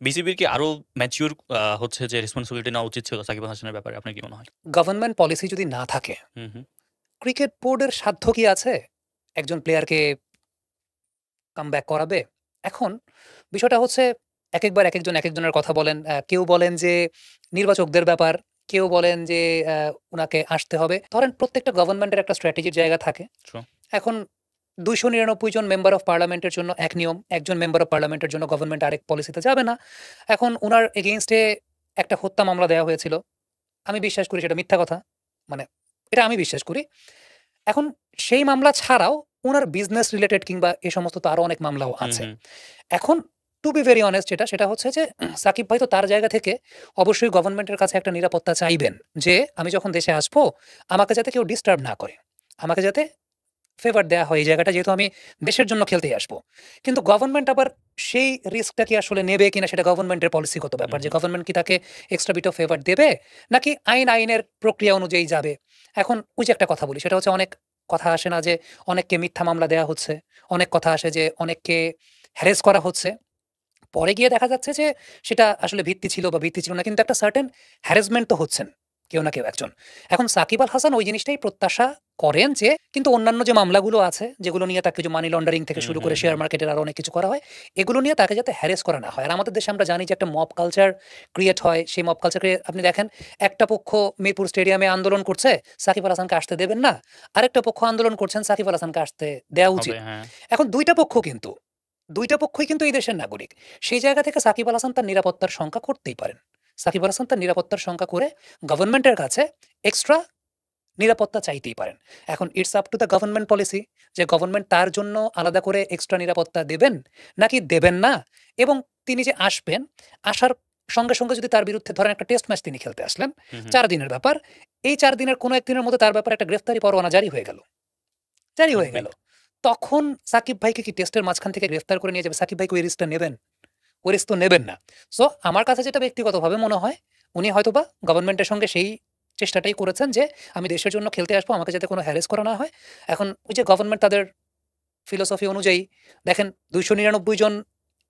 বিসিবির কি আরো ম্যাচিউর হচ্ছে যে রেসপন্সিবিলিটি নেওয়া উচিত ছিল সাকিব আল হাসানের ব্যাপারে? আপনার কি মনে হয়? গভর্নমেন্ট পলিসি যদি না থাকে, হুম, হুম। ক্রিকেট বোর্ডের সাধ্য কি আছে একজন প্লেয়ারকে কামব্যাক করাবে? এখন বিষয়টা হচ্ছে একেকবার একেকজন একেকজনের কথা বলেন। কেউ বলেন যে নির্বাচকদের ব্যাপার, কেউ বলেন যে উনাকে আসতে হবে। ধরেন প্রত্যেকটা গভর্নমেন্টের একটা স্ট্র্যাটেজির জায়গা থাকে। ট্রু। এখন ২৯৯ জন মেম্বার অফ পার্লামেন্টের জন্য এক নিয়ম, একজন মেম্বার অফ পার্লামেন্টের জন্য গভর্নমেন্ট আরেক পলিসিতে যাবে না। এখন উনার এগেইনস্ট এ একটা হত্যা মামলা দেয়া হয়েছিল। আমি বিশ্বাস করি সেটা মিথ্যা কথা। মানে এটা আমি বিশ্বাস করি। এখন সেই মামলা ছাড়াও উনার বিজনেস রিলেটেড কিংবা এ সমস্ত তো আরো অনেক মামলাও হুম, আছে। হুম। এখন টু বি ভেরি অনেস্ট সেটা হচ্ছে যে সাকিব ভাই তো তার জায়গা থেকে অবশ্যই গভর্নমেন্টের কাছে একটা নিরাপত্তা চাইবেন যে, আমি যখন দেশে আসবো, আমাকে যাতে কেউ ডিস্টার্ব না করে। আমাকে যাতে ফেভার দেয়া হয় এই জায়গাটা, যেহেতু আমি দেশের জন্য খেলতেই আসবো। কিন্তু গভর্নমেন্ট আবার সেই রিস্কটা কি আসলে নেবে কিনা সেটা গভর্নমেন্টের পলিসিগত হুম, ব্যাপার। যে হুম। গভর্নমেন্ট কি তাকে এক্সট্রা বিট অফ ফেভার দেবে? নাকি আইনের প্রক্রিয়া অনুযায়ী যাবে? এখন ওই যে একটা কথা বলি, সেটা হচ্ছে অনেক কথা আসে না যে অনেককে মিথ্যা মামলা দেয়া হচ্ছে। অনেক কথা আসে যে অনেককে হ্যারাস করা হচ্ছে। পরে গিয়ে দেখা যাচ্ছে যে সেটা আসলে ভিত্তি ছিল বা ভিত্তি ছিল না। কিন্তু একটা সার্টেন হ্যারাসমেন্ট তো হচ্ছেন কেউ না কেউ একজন। এখন সাকিব আল হাসান ওই জিনিসটাই প্রত্যাশা করেন যে, কিন্তু অন্যান্য যে মামলাগুলো আছে যেগুলো নিয়ে তাকে যে মানি লন্ডারিং থেকে হুম, শুরু হুম, করে হুম। শেয়ার মার্কেটের আরো অনেক কিছু করা হয়। এগুলো নিয়ে তাকে যাতে হ্যারাস করা না হয়। আর আমাদের দেশে আমরা জানি যে একটা মব কালচার ক্রিয়েট হয়। সেই মব কালচারকে আপনি দেখেন, একটা পক্ষ মিরপুর স্টেডিয়ামে আন্দোলন করছে, সাকিব আল হাসানকে আসতে দেবেন না। আরেকটা পক্ষ আন্দোলন করছেন, সাকিব আল হাসানকে আসতে দেয়া হবে, উচিত। হ্যাঁ। এখন ২ টা পক্ষ কিন্তু ২ টা পক্ষই কিন্তু এই দেশের নাগরিক। সেই জায়গা থেকে সাকিব আল হাসান তার নিরাপত্তার শঙ্কা করতেই পারেন। সাকিব আল হাসান তার নিরাপত্তার শঙ্কা করে গভর্নমেন্টের কাছে এক্সট্রা নিরাপত্তা চাইতেই পারেন। এখন it's up to the government policy যে গভর্নমেন্ট তার জন্য আলাদা করে এক্সট্রা নিরাপত্তা দেবেন নাকি দেবেন না, এবং তিনি যে আসবেন, আসার সঙ্গে যদি তার বিরুদ্ধে ধরেন একটা টেস্ট ম্যাচ তিনি খেলতে আসলেন, হুম, হুম। ৪ দিনের ব্যাপার। এই ৪ দিনের কোনো একদিনের মধ্যে তার ব্যাপারে একটা গ্রেফতারি পরোয়ানা জারি হয়ে থাকবেই। গেল। তখন সাকিব ভাইকে কি টেস্টের মাঝখান থেকে গ্রেফতার করে নিয়ে যাবে? সাকিব ভাই কি ওই রিস্কটা নেবেন? ওই রিস্ক তো নেবেন না। সো আমার কাছে যেটা ব্যক্তিগতভাবে মনে হয়, উনি হয়তোবা গভর্নমেন্টের সঙ্গে সেই চেষ্টাটাই করেছেন যে, আমি দেশের জন্য খেলতে আসবো, আমাকে যাতে কোনো হ্যারাস করা না হয়। এখন ওই যে গভর্নমেন্ট তাদের ফিলোসফি অনুযায়ী দেখেন ২৯৯ জন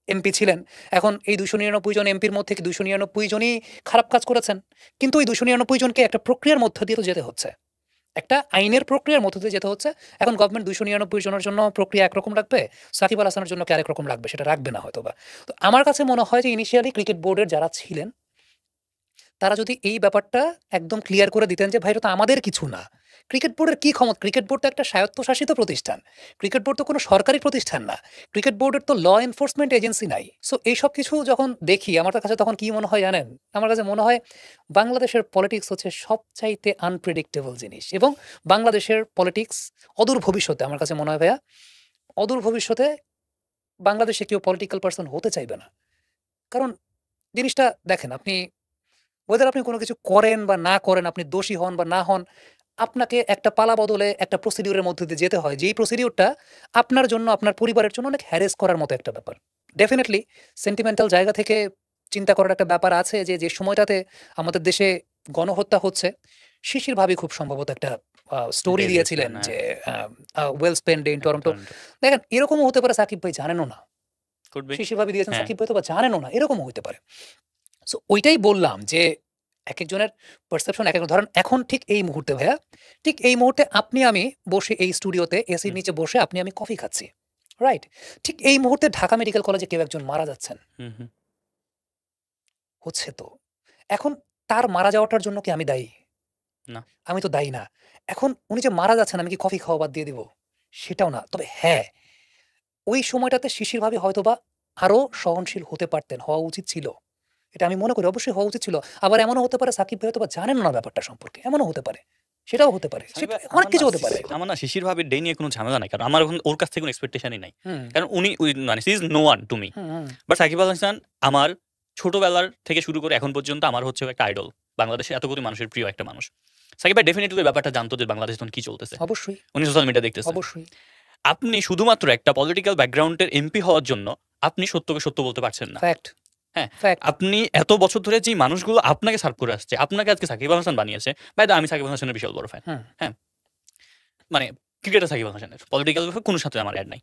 এমপি ছিলেন। এখন এই ২৯৯ জন এমপির মধ্যে কি ২৯৯ জনই খারাপ কাজ করেছেন? কিন্তু ওই ২৯৯ জনকে একটা প্রক্রিয়ার মধ্য দিয়ে তো যেতে হচ্ছে। একটা আইনের প্রক্রিয়ার মধ্য দিয়ে যেতে হচ্ছে। এখন গভর্নমেন্ট ২৯৯ জনের জন্য প্রক্রিয়া একরকম রাখবে, সাকিব আল হাসানের জন্য কি আরেক রকম রাখবে? সেটা রাখবে না হয়তোবা। তো আমার কাছে মনে হয় যে ইনিশিয়ালি ক্রিকেট বোর্ডের যারা ছিলেন, তারা যদি এই ব্যাপারটা একদম ক্লিয়ার করে দিতেন যে, ভাই এটা তো আমাদের কিছু না। ক্রিকেট বোর্ডের কি ক্ষমতা? ক্রিকেট বোর্ড তো একটা স্বায়ত্তশাসিত প্রতিষ্ঠান। ক্রিকেট বোর্ড তো কোনো সরকারি প্রতিষ্ঠান না। ক্রিকেট বোর্ডের তো ল এনফোর্সমেন্ট এজেন্সি নাই। সো এইসব কিছু যখন দেখি আমার কাছে তখন কি মনে হয় জানেন? আমার কাছে মনে হয় বাংলাদেশের পলিটিক্স হচ্ছে সবচাইতে আনপ্রেডিক্টেবল জিনিস, এবং বাংলাদেশের পলিটিক্স অদূর ভবিষ্যতে আমার কাছে মনে হয় ভাইয়া, অদূর ভবিষ্যতে বাংলাদেশে কেউ পলিটিক্যাল পারসন হতে চাইবে না। কারণ জিনিসটা দেখেন, আপনি ওয়েদার আপনি কোনো কিছু করেন বা না করেন, আপনি দোষী হন বা না হন, আপনাকে একটা পালা-বদলে একটা প্রসিডিউর এর মধ্য দিয়ে যেতে হয়। যেই প্রসিডিউরটা আপনার জন্য, আপনার পরিবারের জন্য অনেক হ্যারাস করার মতো একটা ব্যাপার। ডেফিনিটলি সেন্টিমেন্টাল জায়গা থেকে চিন্তা করার একটা ব্যাপার আছে যে সময়টাতে আমাদের দেশে গণহত্যা হচ্ছে, শিশির ভাবি খুব সম্ভবত একটা স্টোরি ডে দিয়েছিলেন দিয়েছিলেন, হ্যাঁ। যে well spent day in Toronto. Toronto. দেখেন এরকমও হতে পারে সাকিব ভাই জানেনও না। করবেই। শিশির ভাবি দিয়েছেন, হ্যাঁ। সাকিব ভাই হয়তোবা জানেনও না। এরকমও হইতে পারে। সো ওইটাই বললাম যে, একেকজনের পারসেপশন একেক ধরেন এখন ঠিক এই মুহূর্তে ভাইয়া, ঠিক এই মুহূর্তে আপনি আমি বসে এই স্টুডিওতে এসির হুম, নিচে বসে আপনি আমি কফি খাচ্ছি। রাইট? ঠিক এই মুহূর্তে ঢাকা মেডিকেল কলেজে কেউ একজন মারা যাচ্ছেন। হুম, হুম। হচ্ছে তো। এখন তার মারা যাওয়াটার জন্য কি আমি দায়ী? না। আমি তো দায়ী না। এখন উনি যে মারা যাচ্ছেন, আমি কি কফি খাওয়া বাদ দিয়ে দিব? সেটাও না। তবে হ্যাঁ, ওই সময়টাতে শিশির ভাবি হয়তোবা আরো সহনশীল হতে পারতেন, হওয়া উচিত ছিল। এটা আমি মনে করি অবশ্যই হওয়া উচিত ছিল। আবার এমনও হতে পারে সাকিব ভাই হয়তোবা জানেন না ব্যাপারটা সম্পর্কে। এমনও হতে পারে। সেটাও হতে পারে। সাকিব সেটা ভাই, অনেক কিছু হতে পারে। আমার না শিশির ভাবির ডে নিয়ে কোনো ঝামেলা নাই। কারণ আমার এখন ওর কাছ থেকে কোনো এক্সপেকটেশনই নাই। হুম, কারণ উনি মানে he is no one to me. Hmm, hmm. But Shakib Al Hasan আমার ছোটবেলার থেকে শুরু করে এখন পর্যন্ত আমার হচ্ছে একটা আইডল। বাংলাদেশের এত কোটি মানুষের প্রিয় একটা মানুষ। সাকিব ভাই ডেফিনিটলি ব্যাপারটা জানতো যে বাংলাদেশে তখন কি চলতেছে। অবশ্যই, উনি সোশ্যাল মিডিয়া দেখতেছে। অবশ্যই। আপনি শুধুমাত্র একটা পলিটিক্যাল ব্যাকগ্রাউন্ডের এমপি হওয়ার জন্য আপনি সত্যকে সত্য বলতে পারছেন না। ফ্যাক্ট, হ্যাঁ? ফ্যাক্ট। আপনি এত বছর ধরে যেই মানুষগুলো আপনাকে সার্ভ করে আসছে, আপনাকে আজকে সাকিব আল হাসান বানিয়েছে। বাই দা আমি সাকিব আল হাসানের বিশাল বড় ফ্যান। হুম। হ্যাঁ? মানে ক্রিকেটার সাকিব আল হাসানের। পলিটিক্যাল কোনো সাথে আমার অ্যাড নাই।